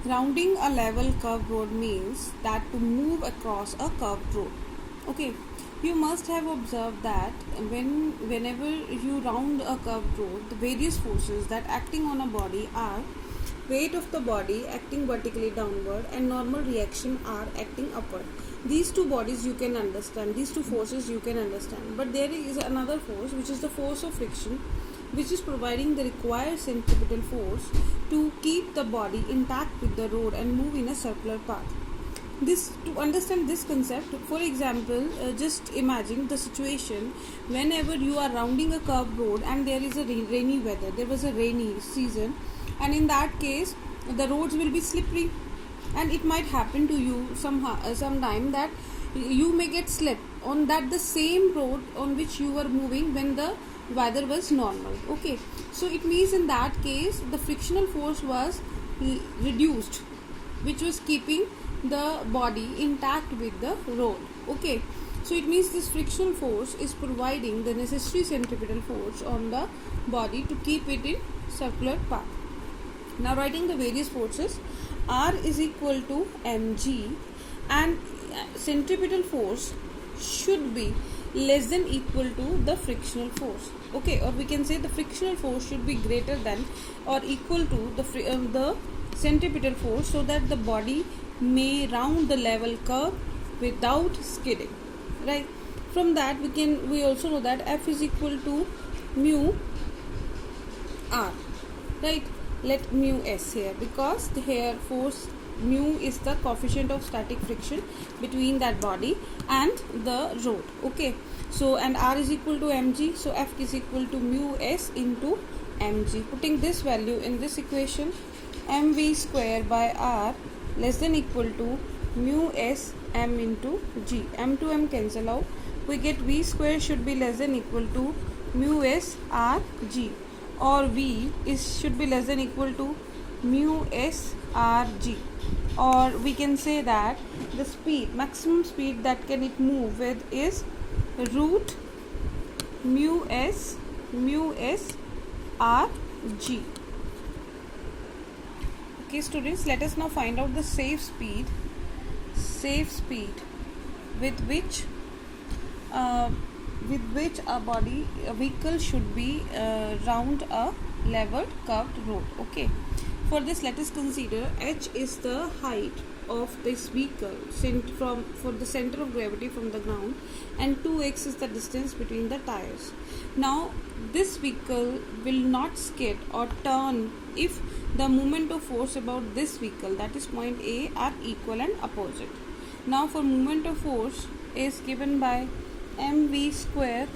Rounding a level curved road means that to move across a curved road. Okay, you must have observed that whenever you round a curved road, the various forces that acting on a body are weight of the body acting vertically downward and normal reaction are acting upward. These two bodies you can understand, these two forces you can understand, but there is another force which is the force of friction, which is providing the required centripetal force to keep the body intact with the road and move in a circular path. This to understand this concept, for example, just imagine the situation whenever you are rounding a curved road and there is a rainy weather, there was a rainy season, and in that case the roads will be slippery, and it might happen to you sometime that you may get slipped on that the same road on which you were moving when the weather was normal. Okay, so it means in that case the frictional force was reduced, which was keeping the body intact with the road. Okay, so it means this frictional force is providing the necessary centripetal force on the body to keep it in circular path. Now writing the various forces, R is equal to mg, and centripetal force should be less than equal to the frictional force. Okay, or we can say the frictional force should be greater than or equal to the centripetal force, so that the body may round the level curve without skidding. Right. From that we also know that F is equal to mu R. Right. Let mu S here, because here force mu is the coefficient of static friction between that body and the road. Okay, so and R is equal to mg, so F is equal to mu S into mg. Putting this value in this equation, mv square by R less than equal to mu S m into g. M to m cancel out, we get v square should be less than equal to mu S R g, or v should be less than equal to mu S R g, or we can say that the maximum speed that can it move with is root mu S R g. Okay students, let us now find out the safe speed with which a vehicle should be round a leveled curved road. Okay, for this let us consider h is the height of this vehicle for the center of gravity from the ground, and 2x is the distance between the tires. Now this vehicle will not skid or turn if the moment of force about this vehicle, that is point A, are equal and opposite. Now for moment of force is given by mv square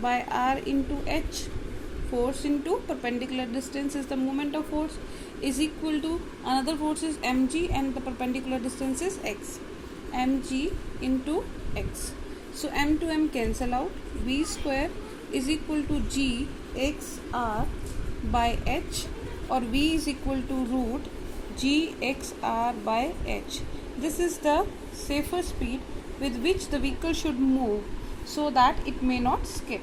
by R into h. Force into perpendicular distance is the moment of force, is equal to another force is mg, and the perpendicular distance is x, mg into x. So m to m cancel out, v square is equal to g x R by h, or v is equal to root g x R by h. This is the safer speed with which the vehicle should move, so that it may not skid.